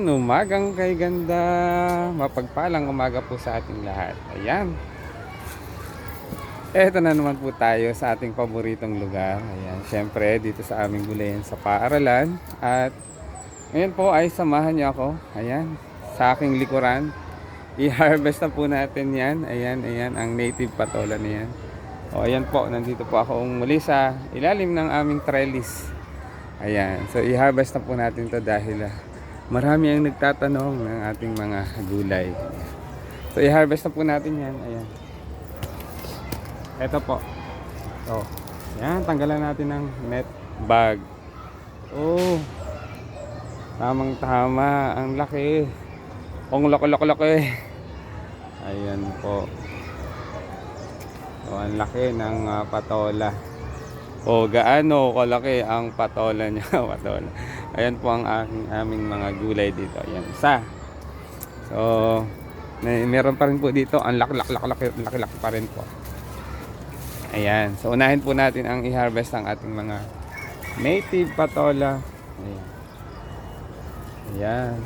umagang kay ganda. Mapagpalang umaga po sa ating lahat. Ayan. Eto na naman po tayo sa ating paboritong lugar. Ayan, syempre dito sa aming gulayan sa paaralan. At ngayon po ay samahan niyo ako. Ayan, sa aking likuran. I-harvest na po natin yan. Ayan, ayan, ang native patola na yan. O ayan po, nandito po ako muli sa ilalim ng aming trellis. Ayan, so i-harvest na po natin to dahil marami ang nagtatanong ng ating mga gulay. So i-harvest na po natin yan. Ayan. Ito po. So, ayan, tanggalan natin ng net bag. Oh, tamang tama. Ang laki. Ang laki. Ayan po. So, ang laki ng patola. O gaano kalaki ang patola niya. Patola. Ayan po ang aming mga gulay dito. Ayan, isa. So meron pa rin po dito. Ang laki pa rin po. Ayan. So unahin po natin ang i-harvest ang ating mga native patola. Ayan. Ayan.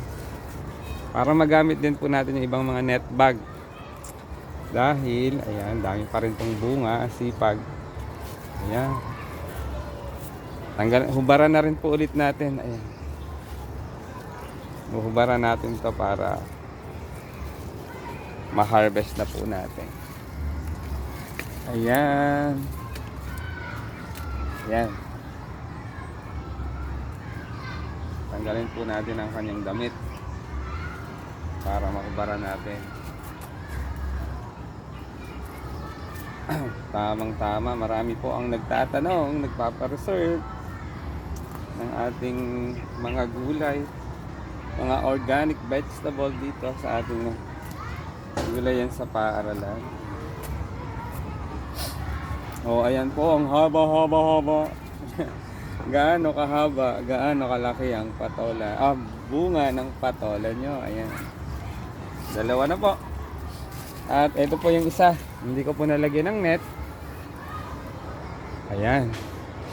Para magamit din po natin yung ibang mga net bag. Dahil ayan, dami pa rin tong bunga, sipag. Ayan. Hubaran na rin po ulit natin. Ayan. Hubaran natin to para ma-harvest na po natin. Ayan. Ayan. Tanggalin po natin ang kanyang damit para mahubaran natin. Tamang tama, marami po ang nagtatanong, nagpapareserve ng ating mga gulay, mga organic vegetable dito sa ating gulayan sa paaralan. Oh, ayan po, ang haba. Gaano kahaba, gaano kalaki ang patola. Bunga ng patola nyo. Ayan. Dalawa na po. At ito po yung isa. Hindi ko po nalagyan ng net. Ayan.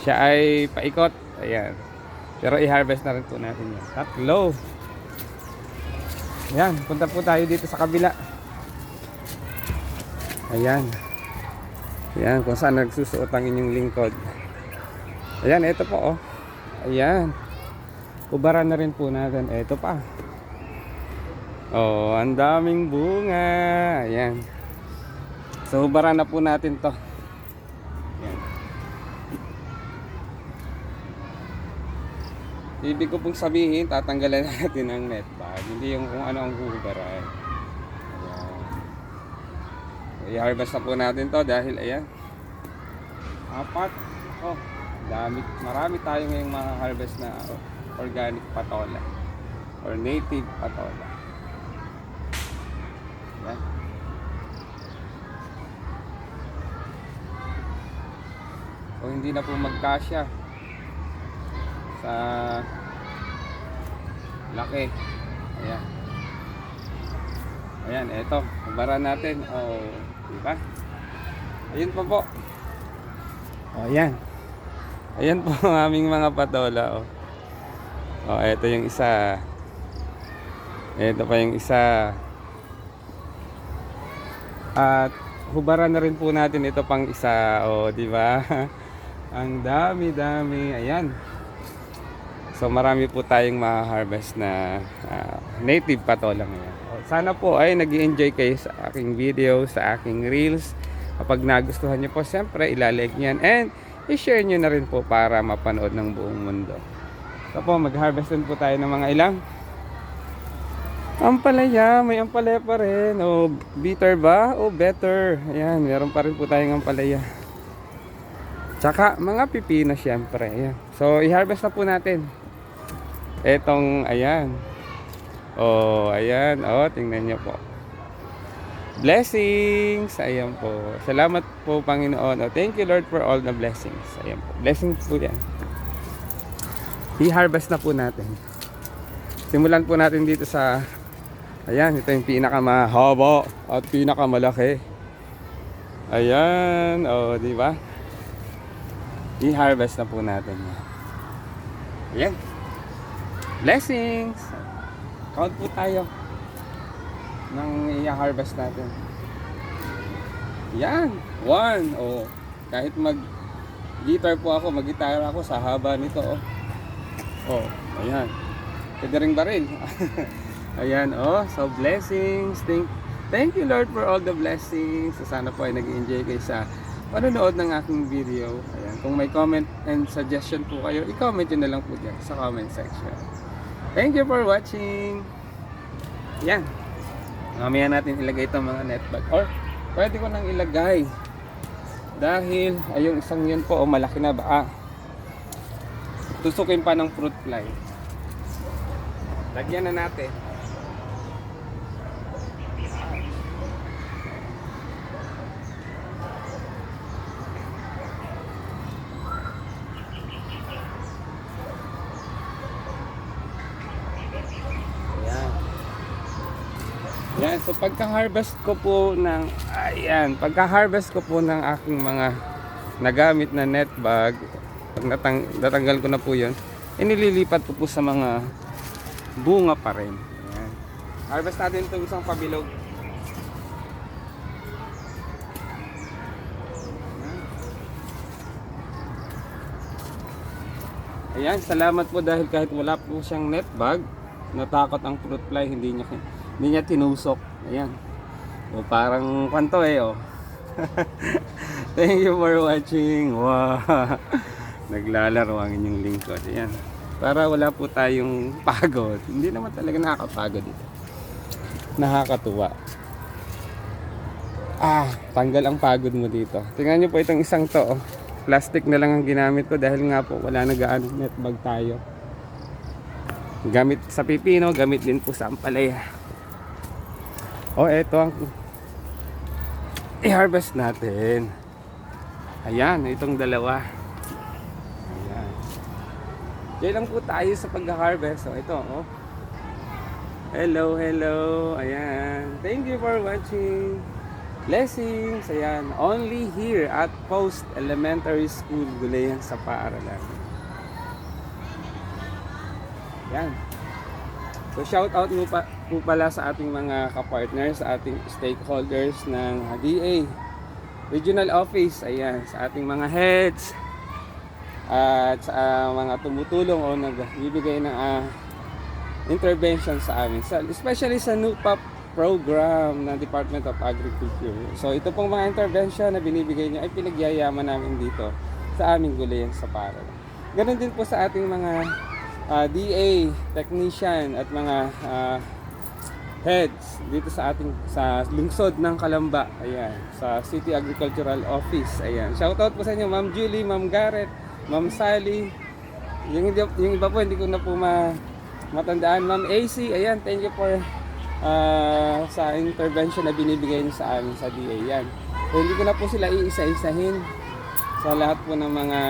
Siya ay paikot. Ayan. Pero i-harvest na rin po natin yan. Tatlo. Ayan. Punta po tayo dito sa kabila. Ayan. Ayan. Kung saan nagsusuot ang inyong lingkod. Ayan. Ito po oh. Ayan. Ubaran na rin po natin. Ito pa. Oh, ang daming bunga. Ayan. So, ubaran na po natin to. Ayan. Ibig ko pong sabihin, tatanggalan natin ang net bag. Hindi yung kung ano ang huhubaran. Ayan. So, i-harvest na po natin to dahil ayan. Apat. Oh, marami tayo ngayong ma-harvest na organic patola or native patola. Ayan. So hindi na po magkasya sa laki. Ayan. Ayan, eto. Ubaran natin. Oh, diba? Ayun pa po. Oh, ayan. Ayan po ang aming mga patola. Oh, eto yung isa. Eto pa yung isa. At hubaran na rin po natin ito pang isa. Oh, di ba? Ang dami. Ayan. So marami po tayong ma-harvest na native patola ngayon. Sana po ay nag-i-enjoy kayo sa aking video, sa aking reels. Kapag nagustuhan niyo po, siyempre ilalike niyan and i-share niyo na rin po para mapanood ng buong mundo. So po, mag-harvest din po tayo ng mga ilang ampalaya. May ampalaya pa rin. O bitter ba? O better. Ayan, meron pa rin po tayong ampalaya. Tsaka mga pipino syempre. Ayan. So i-harvest na po natin etong ayan. Oh, ayan. Oh, tingnan niyo po. Blessings. Ayan po. Salamat po Panginoon. Oh, thank you Lord for all the blessings. Ayan po. Blessings po yan. I-harvest na po natin. Simulan po natin dito sa ayan, ito yung pinakamahaba at pinakamalaki. Ayan, oh, di ba? I-harvest na po natin yan. Ayan. Blessings. Count po tayo ng i-harvest natin. Yan. 1. Oh. Kahit mag-guitar po ako, mag-gitara ako sa haba nito. Oh. Oh. Ayan. Pwede ring baril. Ayan. Oh. So, blessings. Thank you Lord for all the blessings. So, sana po ay nag-enjoy kayo sa panonood ng aking video. Ayan. Kung may comment and suggestion po kayo, i-comment nyo na lang po dyan sa comment section. Thank you for watching. Yan. Mamaya natin ilagay itong mga net bag. Or pwede ko nang ilagay. Dahil ayong isang yun po, malaki na ba? Tusukin pa ng fruit fly. Lagyan na natin. Yan, so pagka-harvest ko po ng aking mga nagamit na net bag, pag natanggal ko na po 'yon, inililipat ko po sa mga bunga pa rin. Ayan. Harvest natin itong isang pabilog. Ayan, salamat po dahil kahit wala po siyang net bag, natakot ang fruit fly, hindi niya tinusok. Ayan. O parang kwanto oh. Thank you for watching. Wow. Naglalaro ang inyong lingkod. Ayan. Para wala po tayong pagod. Hindi naman talaga nakakapagod dito. Nakakatuwa. Tanggal ang pagod mo dito. Tingnan niyo po itong isang to. Plastic na lang ang ginamit ko dahil nga po wala na gaano net bag tayo. Gamit sa pipino, gamit din po sa ampalaya. Ito ang i-harvest natin. Ayan, itong dalawa. Ayan. Diyan lang po tayo sa pag-harvest. Ito, Hello. Ayan. Thank you for watching. Blessings. Ayan. Only here at Post Elementary School, Gulayan sa Paaralan. Ayan. So shout out po pala sa ating mga kapartners, sa ating stakeholders ng DA Regional Office, ayan, sa ating mga heads at sa mga tumutulong o nagbibigay ng intervention sa amin, especially sa NUPAP program ng Department of Agriculture. So ito pong mga intervention na binibigay niyo ay pinagyayaman namin dito sa aming Gulayan sa Paaralan. Ganon din po sa ating mga DA, technician at mga heads dito sa lungsod ng Calamba. Ayan, sa City Agricultural Office. Ayan. Shoutout po sa inyo, Ma'am Julie, Ma'am Garrett, Ma'am Sally. Yung iba po hindi ko na po matandaan. Ma'am AC, ayan, thank you for sa intervention na binibigay niyo sa amin sa DA. Yan. So, hindi ko na po sila iisa-isahin sa lahat po ng mga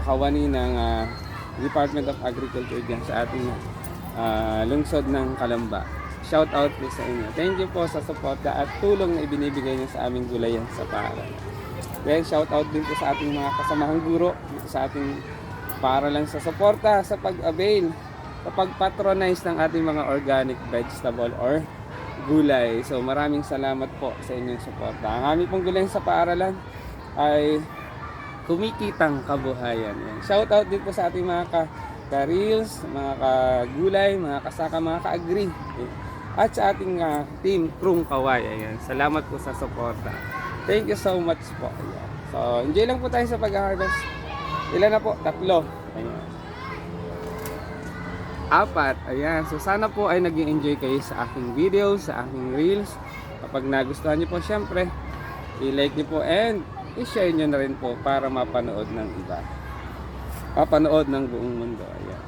kawani ng Department of Agriculture dyan sa ating lungsod ng Calamba. Shout out po sa inyo. Thank you po sa suporta at tulong na ibinibigay niyo sa aming Gulayan sa Paaralan. Then shout out din po sa ating mga kasamahang guro dito sa ating paaralan sa suporta sa pag-avail, sa pag-patronize ng ating mga organic vegetable or gulay. So maraming salamat po sa inyong suporta. Ang aming pong Gulayan sa Paaralan ay kumikitang kabuhayan. Yan. Shout out din po sa ating mga ka-reels, mga ka-gulay, mga kasaka, mga ka-agri. At sa ating team, Krung Kaway. Ayan. Salamat po sa suporta. Thank you so much po. Ayan. So, enjoy lang po tayo sa pag-harvest. Ilan na po? 3. Ayan. 4. Ayan. So, sana po ay nag-enjoy kayo sa aking video, sa aking reels. Kapag nagustuhan niyo po, syempre, i-like niyo po and i-share nyo na rin po para mapanood ng iba. Mapanood ng buong mundo. Ayan.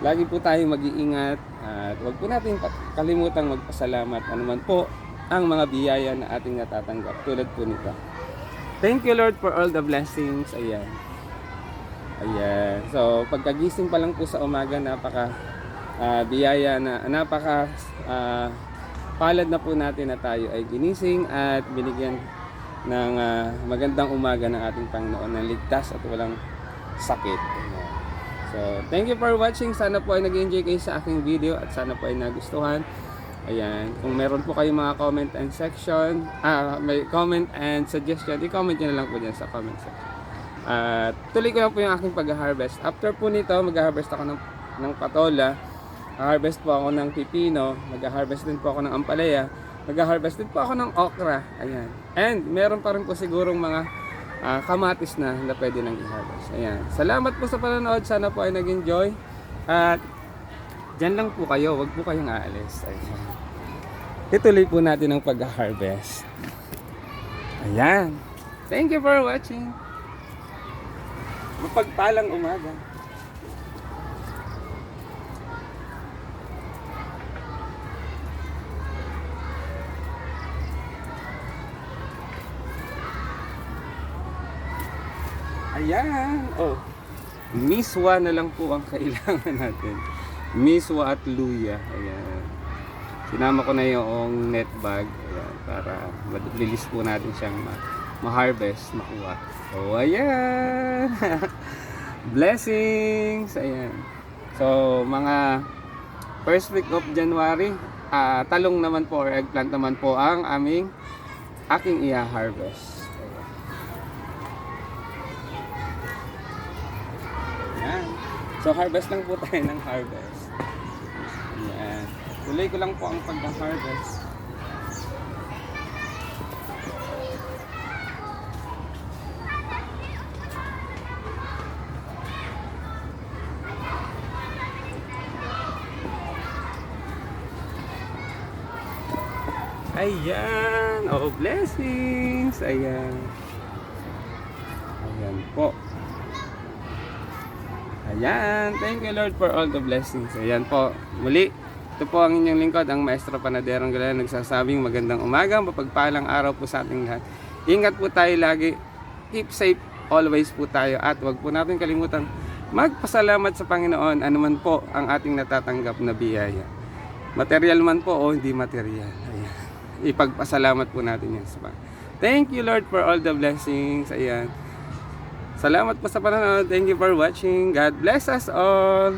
Lagi po tayong mag-iingat at huwag po natin kalimutang magpasalamat anuman po ang mga biyaya na ating natatanggap tulad po nito. Thank you Lord for all the blessings. Ayan. Ayan. So pagkagising pa lang po sa umaga, napaka biyaya na, napaka palad na po natin na tayo ay ginising at binigyan ng magandang umaga ng ating Panginoon na ligtas at walang sakit. So So, thank you for watching. Sana po ay nag-enjoy kayo sa aking video at sana po ay nagustuhan. Ayan, kung meron po kayong mga comment and section, may comment and suggestion, i-comment nyo na lang po dyan sa comment section. At tuloy ko lang po yung aking pag-harvest. After po nito, mag-harvest ako ng patola, harvest po ako ng pipino, mag-harvest din po ako ng ampalaya, mag-harvest din po ako ng okra. Ayan. And meron pa rin po sigurong mga kamatis na pwede nang i-harvest. Ayan. Salamat po sa panonood. Sana po ay nag-enjoy. At dyan lang po kayo. Huwag po kayong aalis. Ayan. Ituloy po natin ang pag-harvest. Ayan. Thank you for watching. Mapagpalang umaga. Ayan. Oh. Miswa na lang po ang kailangan natin. Miswa at luya. Ayan. Sinama ko na yung net bag. Ayan. Para mabilis po natin siyang ma-harvest, makuha. Oh, ayan. Blessings. Ayan. So, mga first week of January, talong naman po or eggplant naman po ang aking i-harvest. Ayan. So, harvest lang po tayo ng harvest. Ayan. Tuloy ko lang po ang pag-harvest. Ayan. Oh, blessings. Ayan. Ayan po. Ayan. Thank you Lord for all the blessings. Ayan po. Muli, ito po ang inyong lingkod, ang Maestro Panaderong Galera, nagsasabing magandang umaga, mapagpalang araw po sa ating lahat. Ingat po tayo lagi. Keep safe always po tayo. At huwag po natin kalimutan magpasalamat sa Panginoon anuman po ang ating natatanggap na biyaya. Material man po o hindi material. Ayan. Ipagpasalamat po natin yan sa Panginoon. Thank you Lord for all the blessings. Ayan. Salamat po sa panonood. Thank you for watching. God bless us all.